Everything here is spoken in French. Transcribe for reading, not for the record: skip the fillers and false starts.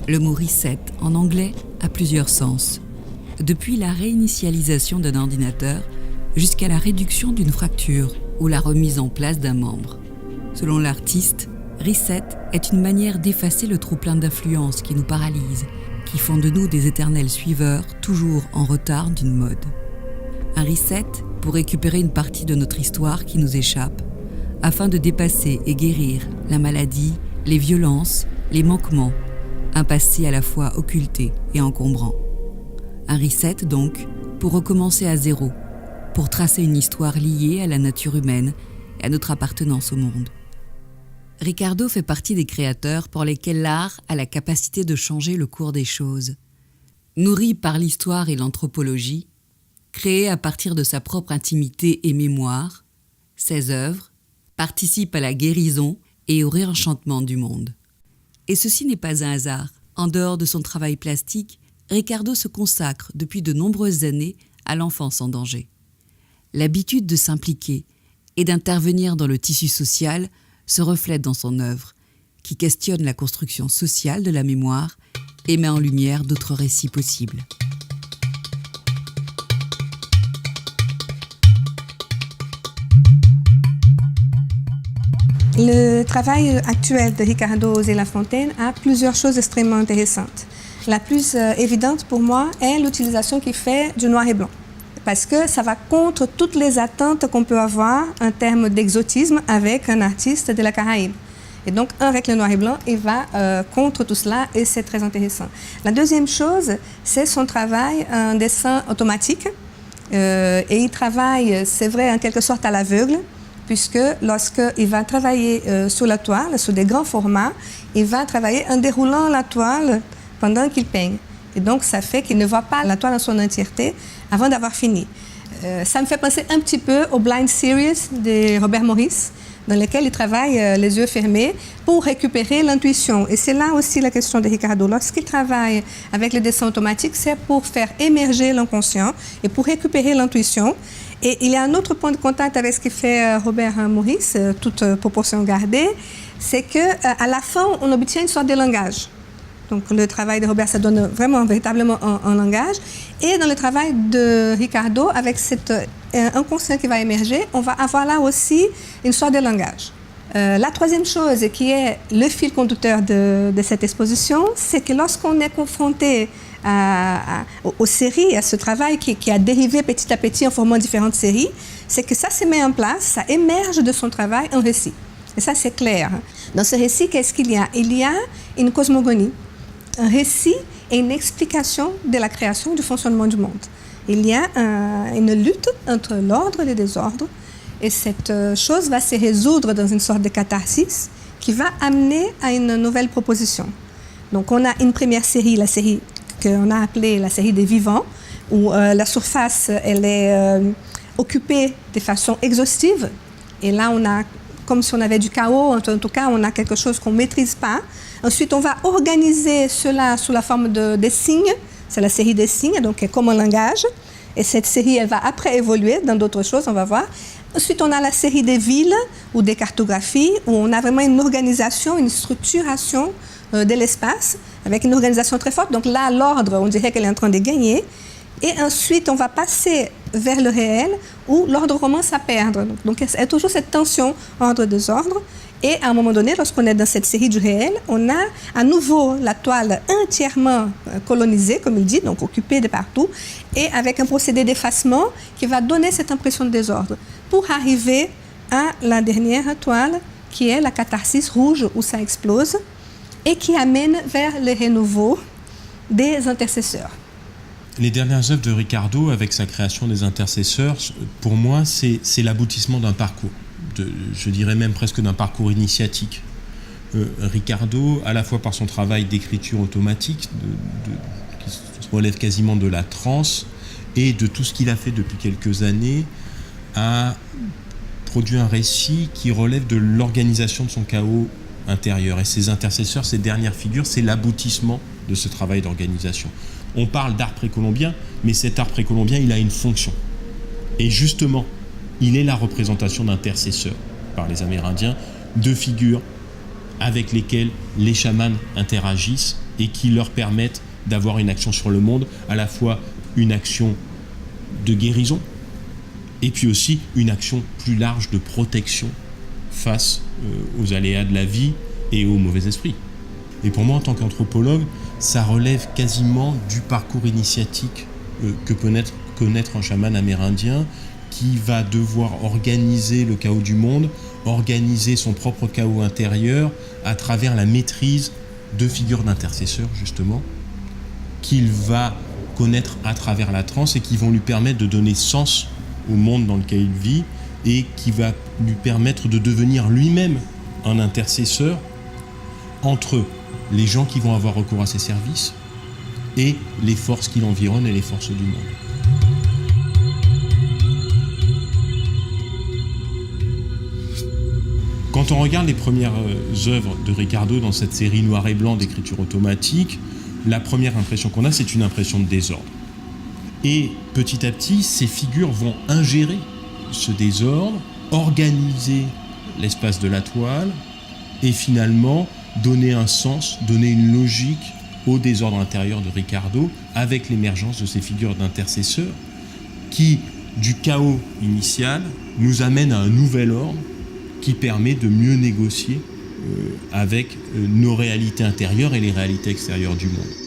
Le mot reset, en anglais, a plusieurs sens. Depuis la réinitialisation d'un ordinateur jusqu'à la réduction d'une fracture ou la remise en place d'un membre. Selon l'artiste, reset est une manière d'effacer le trop-plein d'influences qui nous paralyse, qui font de nous des éternels suiveurs, toujours en retard d'une mode. Un reset pour récupérer une partie de notre histoire qui nous échappe, afin de dépasser et guérir la maladie, les violences, les manquements, un passé à la fois occulté et encombrant. Un reset donc, pour recommencer à zéro, pour tracer une histoire liée à la nature humaine et à notre appartenance au monde. Ricardo fait partie des créateurs pour lesquels l'art a la capacité de changer le cours des choses. Nourri par l'histoire et l'anthropologie, créé à partir de sa propre intimité et mémoire, ses œuvres participent à la guérison et au réenchantement du monde. Et ceci n'est pas un hasard. En dehors de son travail plastique, Ricardo se consacre depuis de nombreuses années à l'enfance en danger. L'habitude de s'impliquer et d'intervenir dans le tissu social se reflète dans son œuvre, qui questionne la construction sociale de la mémoire et met en lumière d'autres récits possibles. Le travail actuel de Ricardo Zé-Lafontaine a plusieurs choses extrêmement intéressantes. La plus évidente pour moi est l'utilisation qu'il fait du noir et blanc. Parce que ça va contre toutes les attentes qu'on peut avoir en termes d'exotisme avec un artiste de la Caraïbe. Et donc, avec le noir et blanc, il va contre tout cela et c'est très intéressant. La deuxième chose, c'est son travail en dessin automatique. Et il travaille, c'est vrai, en quelque sorte à l'aveugle, puisque lorsqu'il va travailler sur la toile, sur des grands formats, il va travailler en déroulant la toile pendant qu'il peigne. Et donc, ça fait qu'il ne voit pas la toile en son entièreté avant d'avoir fini. Ça me fait penser un petit peu au Blind Series de Robert Morris, dans lequel il travaille les yeux fermés pour récupérer l'intuition. Et c'est là aussi la question de Ricardo. Lorsqu'il travaille avec le dessin automatique, c'est pour faire émerger l'inconscient et pour récupérer l'intuition. Et il y a un autre point de contact avec ce qu'il fait Robert Morris, toute proportion gardée, c'est qu'à la fin, on obtient une sorte de langage. Donc le travail de Robert, ça donne vraiment, véritablement un langage. Et dans le travail de Ricardo, avec cet inconscient qui va émerger, on va avoir là aussi une sorte de langage. La troisième chose, qui est le fil conducteur de cette exposition, c'est que lorsqu'on est confronté aux séries, à ce travail qui a dérivé petit à petit en formant différentes séries, c'est que ça se met en place, ça émerge de son travail un récit. Et ça, c'est clair. Dans ce récit, qu'est-ce qu'il y a? Il y a une cosmogonie, un récit et une explication de la création et du fonctionnement du monde. Il y a une lutte entre l'ordre et le désordre, et cette chose va se résoudre dans une sorte de catharsis qui va amener à une nouvelle proposition. Donc on a une première série, la série qu'on a appelée la série des vivants, où la surface elle est occupée de façon exhaustive, et là on a comme si on avait du chaos, en tout cas on a quelque chose qu'on ne maîtrise pas. Ensuite on va organiser cela sous la forme des signes, c'est la série des signes, donc comme un langage, et cette série elle va après évoluer dans d'autres choses, on va voir. Ensuite on a la série des villes ou des cartographies, où on a vraiment une organisation, une structuration de l'espace, avec une organisation très forte. Donc là l'ordre, on dirait qu'elle est en train de gagner. Et ensuite, on va passer vers le réel où l'ordre commence à perdre. Donc, il y a toujours cette tension ordre-désordre. Et à un moment donné, lorsqu'on est dans cette série du réel, on a à nouveau la toile entièrement colonisée, comme il dit, donc occupée de partout, et avec un procédé d'effacement qui va donner cette impression de désordre, pour arriver à la dernière toile, qui est la catharsis rouge où ça explose, et qui amène vers le renouveau des intercesseurs. Les dernières œuvres de Ricardo, avec sa création des intercesseurs, pour moi, c'est l'aboutissement d'un parcours, je dirais même presque d'un parcours initiatique. Ricardo, à la fois par son travail d'écriture automatique, qui relève quasiment de la transe, et de tout ce qu'il a fait depuis quelques années, a produit un récit qui relève de l'organisation de son chaos intérieur. Et ces intercesseurs, ces dernières figures, c'est l'aboutissement de ce travail d'organisation. On parle d'art précolombien, mais cet art précolombien, il a une fonction. Et justement, il est la représentation d'intercesseurs. par les Amérindiens, deux figures avec lesquelles les chamans interagissent et qui leur permettent d'avoir une action sur le monde, à la fois une action de guérison et puis aussi une action plus large de protection face aux aléas de la vie et aux mauvais esprits. Et pour moi, en tant qu'anthropologue, ça relève quasiment du parcours initiatique que peut connaître un chaman amérindien qui va devoir organiser le chaos du monde, organiser son propre chaos intérieur à travers la maîtrise de figures d'intercesseurs, justement, qu'il va connaître à travers la transe et qui vont lui permettre de donner sens au monde dans lequel il vit et qui va lui permettre de devenir lui-même un intercesseur entre les gens qui vont avoir recours à ses services et les forces qui l'environnent et les forces du monde. Quand on regarde les premières œuvres de Ricardo dans cette série noir et blanc d'écriture automatique, la première impression qu'on a, c'est une impression de désordre. Et petit à petit, ces figures vont ingérer ce désordre, organiser l'espace de la toile et finalement donner un sens, donner une logique au désordre intérieur de Ricardo avec l'émergence de ces figures d'intercesseurs qui, du chaos initial, nous amènent à un nouvel ordre qui permet de mieux négocier avec nos réalités intérieures et les réalités extérieures du monde.